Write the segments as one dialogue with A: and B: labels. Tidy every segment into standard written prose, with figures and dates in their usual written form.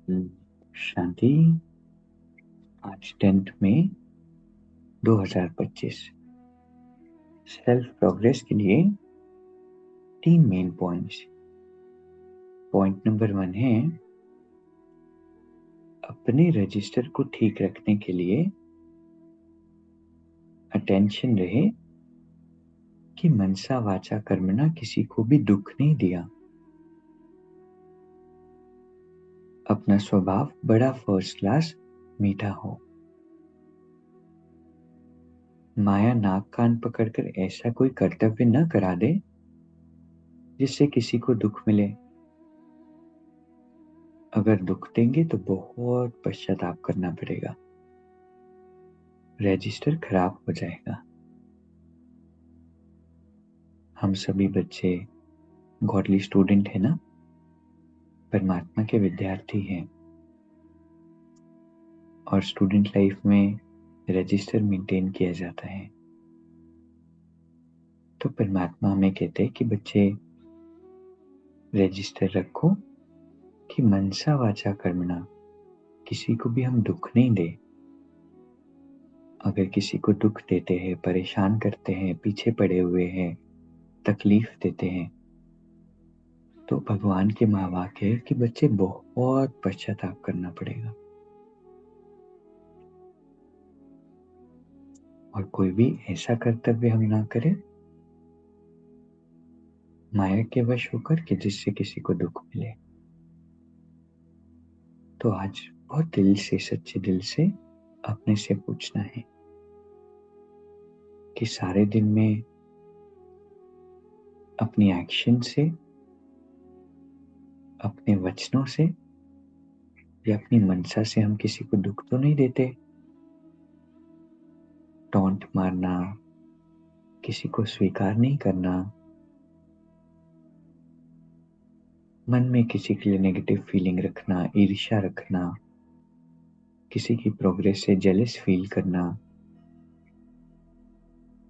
A: शांति। आज 10 मई 2025 self progress के लिए 3 मेन पॉइंट्स। पॉइंट नंबर 1 है अपने रजिस्टर को ठीक रखने के लिए अटेंशन रहे कि मनसा वाचा कर्मणा किसी को भी दुख नहीं दिया। अपना स्वभाव बड़ा फर्स्ट क्लास मीठा हो। माया नाक कान पकड़कर ऐसा कोई कर्तव्य न करा दे जिससे किसी को दुख मिले। अगर दुख देंगे तो बहुत पश्चाताप करना पड़ेगा, रजिस्टर खराब हो जाएगा। हम सभी बच्चे गॉडली स्टूडेंट है ना, परमात्मा के विद्यार्थी हैं, और स्टूडेंट लाइफ में रजिस्टर मेंटेन किया जाता है। तो परमात्मा हमें कहते हैं कि बच्चे रजिस्टर रखो कि मनसा वाचा कर्मणा किसी को भी हम दुख नहीं दे। अगर किसी को दुख देते हैं, परेशान करते हैं, पीछे पड़े हुए हैं, तकलीफ देते हैं, तो भगवान के महावाक्य है कि बच्चे बहुत पश्चाताप करना पड़ेगा। और कोई भी ऐसा कर्तव्य हम ना करें माया के वश होकर के जिससे किसी को दुख मिले। तो आज बहुत दिल से, सच्चे दिल से अपने से पूछना है कि सारे दिन में अपनी एक्शन से, अपने वचनों से या अपनी मनसा से हम किसी को दुख तो नहीं देते। टॉन्ट मारना, किसी को स्वीकार नहीं करना, मन में किसी के लिए नेगेटिव फीलिंग रखना, ईर्ष्या रखना, किसी की प्रोग्रेस से जेलस फील करना,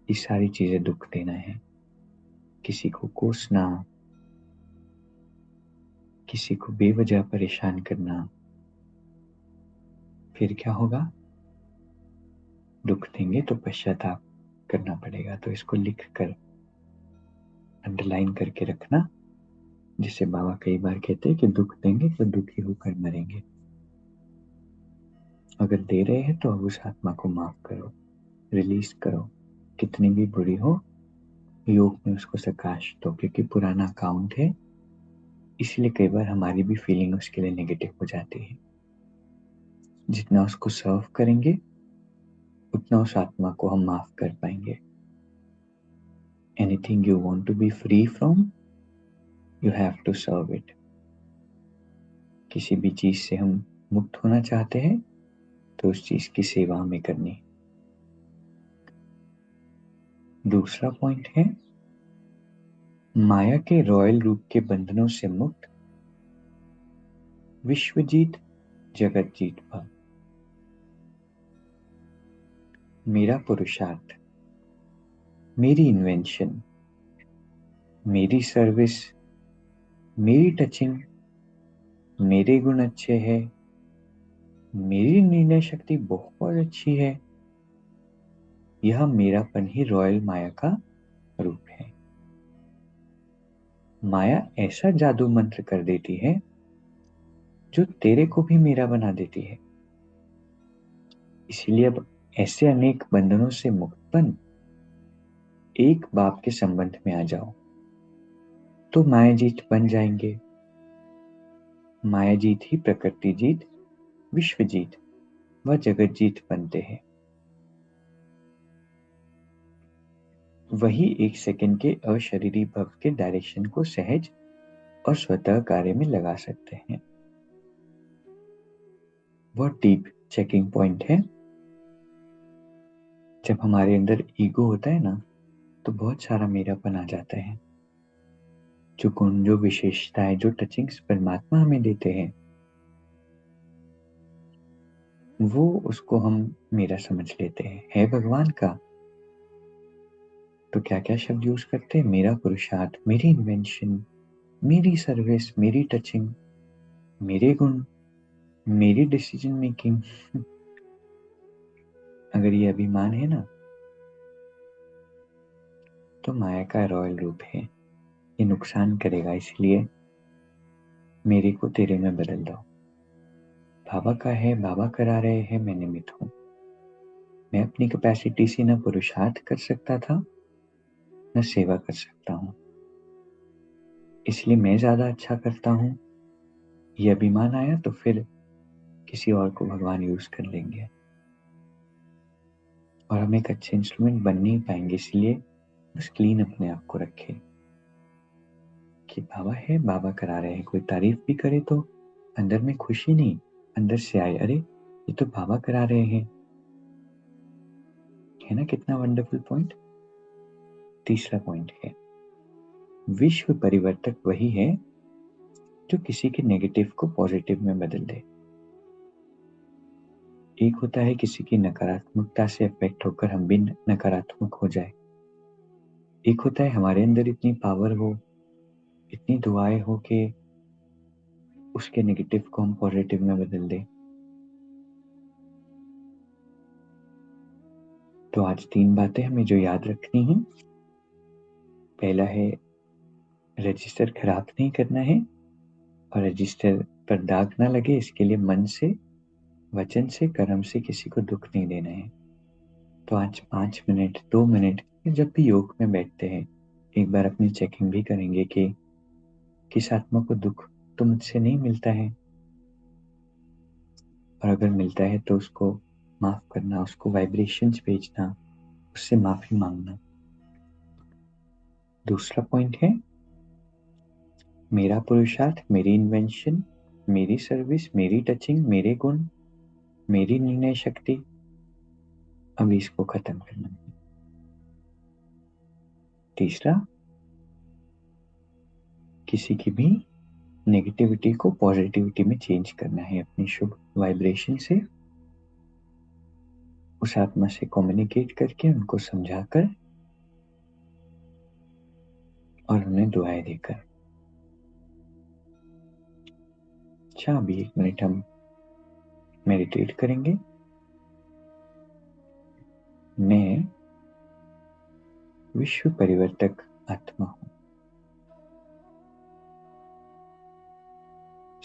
A: ये सारी चीजें दुख देना है। किसी को कोसना, किसी को बेवजह परेशान करना, फिर क्या होगा? दुख देंगे तो पश्चाताप करना पड़ेगा। तो इसको लिख कर अंडरलाइन करके रखना, जिसे बाबा कई बार कहते हैं कि दुख देंगे तो दुखी होकर मरेंगे। अगर दे रहे हैं तो अब उस आत्मा को माफ करो, रिलीज करो, कितनी भी बुरी हो, योग में उसको सकाश दो, क्योंकि पुराना अकाउंट है, इसलिए कई बार हमारी भी फीलिंग उसके लिए नेगेटिव हो जाती है। जितना उसको सर्व करेंगे उतना उस आत्मा को हम माफ कर पाएंगे। Anything you want to be free from, you have to serve it. किसी भी चीज से हम मुक्त होना चाहते हैं तो उस चीज की सेवा हमें करनी। दूसरा पॉइंट है माया के रॉयल रूप के बंधनों से मुक्त विश्वजीत जगत जीत भव। मेरा पुरुषार्थ, मेरी इन्वेंशन, मेरी सर्विस, मेरी टचिंग, मेरे गुण अच्छे हैं, मेरी निर्णय शक्ति बहुत अच्छी है, यह मेरापन ही रॉयल माया का रूप है। माया ऐसा जादू मंत्र कर देती है जो तेरे को भी मेरा बना देती है। इसीलिए अब ऐसे अनेक बंधनों से मुक्त बन एक बाप के संबंध में आ जाओ, तो माया जीत बन जाएंगे। माया जीत ही प्रकृति जीत, विश्व जीत व जगत जीत बनते हैं। वही एक सेकंड के अशरीरी भव के डायरेक्शन को सहज और स्वतः कार्य में लगा सकते हैं। वह डीप चेकिंग पॉइंट है। जब हमारे अंदर ईगो होता है ना, तो बहुत सारा मेरापन आ जाता है। जो गुण, जो विशेषताएं, जो टचिंग्स परमात्मा हमें देते हैं, वो उसको हम मेरा समझ लेते हैं। है भगवान का तो क्या क्या शब्द यूज करते हैं? मेरा पुरुषार्थ, मेरी इन्वेंशन, मेरी सर्विस, मेरी टचिंग, मेरे गुण, मेरी डिसीजन मेकिंग अगर ये अभिमान है ना, तो माया का रॉयल रूप है। ये नुकसान करेगा, इसलिए मेरे को तेरे में बदल दो। बाबा का है, बाबा करा रहे हैं, मैं निमित्त हूं। मैं अपनी कैपेसिटी से न पुरुषार्थ कर सकता था, न सेवा कर सकता हूं, इसलिए मैं ज्यादा अच्छा करता हूं। ये अभिमान आया तो फिर किसी और को भगवान यूज कर लेंगे और हम एक अच्छे इंस्ट्रूमेंट बन नहीं पाएंगे। इसलिए बस क्लीन अपने आप को रखे कि बाबा है, बाबा करा रहे हैं। कोई तारीफ भी करे तो अंदर में खुशी नहीं, अंदर से आए, अरे ये तो बाबा करा रहे हैं। है ना कितना वंडरफुल पॉइंट। तीसरा पॉइंट है, विश्व परिवर्तक वही है जो किसी के नेगेटिव को पॉजिटिव में बदल दे। एक होता है किसी की नकारात्मकता से अफेक्ट होकर हम भी नकारात्मक हो जाए। एक होता है हमारे अंदर इतनी पावर हो, इतनी दुआएं हो कि उसके नेगेटिव को हम पॉजिटिव में बदल दें। तो आज 3 बातें हमें जो याद रखनी है। पहला है, रजिस्टर खराब नहीं करना है, और रजिस्टर पर दाग ना लगे इसके लिए मन से, वचन से, कर्म से किसी को दुख नहीं देना है। तो आज 5 मिनट, 2 मिनट जब भी योग में बैठते हैं, एक बार अपनी चेकिंग भी करेंगे कि किस आत्मा को दुख तो मुझसे नहीं मिलता है, और अगर मिलता है तो उसको माफ करना, उसको वाइब्रेशंस भेजना, उससे माफी मांगना। दूसरा पॉइंट है, मेरा पुरुषार्थ, मेरी इन्वेंशन, मेरी सर्विस, मेरी टचिंग, मेरे गुण, मेरी निर्णय शक्ति, अभी इसको खत्म करना है। तीसरा, किसी की भी नेगेटिविटी को पॉजिटिविटी में चेंज करना है अपनी शुभ वाइब्रेशन से, उस आत्मा से कम्युनिकेट करके, उनको समझाकर और उन्हें दुआएं देकर। अच्छा, अभी 1 मिनट हम मेडिटेट करेंगे। मैं विश्व परिवर्तक आत्मा हूं,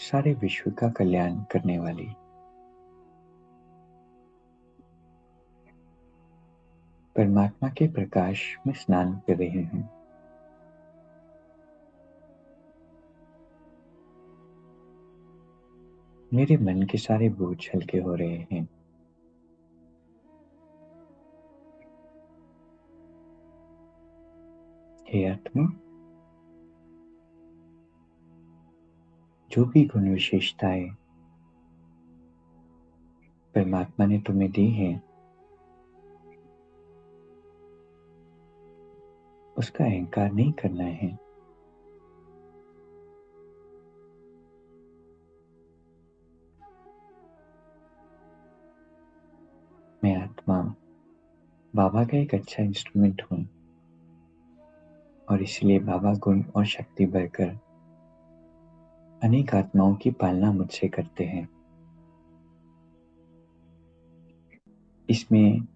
A: सारे विश्व का कल्याण करने वाली। परमात्मा के प्रकाश में स्नान कर रहे हूं। मेरे मन के सारे बोझ हल्के हो रहे हैं। हे आत्मा, जो भी गुण विशेषताएं परमात्मा ने तुम्हें दी हैं, उसका अहंकार नहीं करना है। मैं आत्मा बाबा का एक अच्छा इंस्ट्रूमेंट हूं, और इसलिए बाबा गुण और शक्ति बढ़कर अनेक आत्माओं की पालना मुझसे करते हैं। इसमें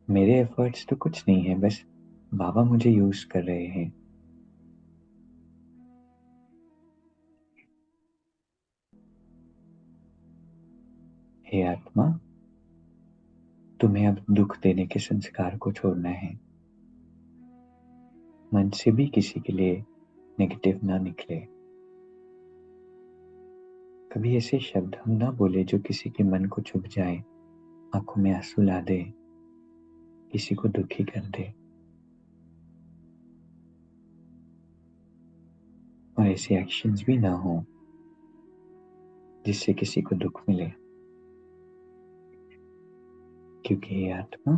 A: मेरे एफर्ट्स तो कुछ नहीं है, बस बाबा मुझे यूज कर रहे हैं। हे आत्मा, तुम्हें अब दुख देने के संस्कार को छोड़ना है। मन से भी किसी के लिए नेगेटिव ना निकले। कभी ऐसे शब्द हम ना बोले जो किसी के मन को चुभ जाए, आंखों में आंसू ला दे, किसी को दुखी कर दे। और ऐसे एक्शंस भी ना हो जिससे किसी को दुख मिले, क्योंकि ये आत्मा,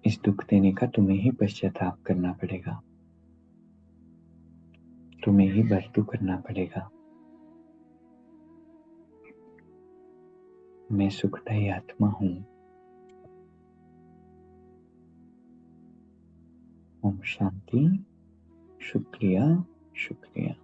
A: इस दुख देने का तुम्हें ही पश्चाताप करना पड़ेगा, तुम्हें ही बरतू करना पड़ेगा। मैं सुखदायी आत्मा हूं। ओम शांति। शुक्रिया, शुक्रिया।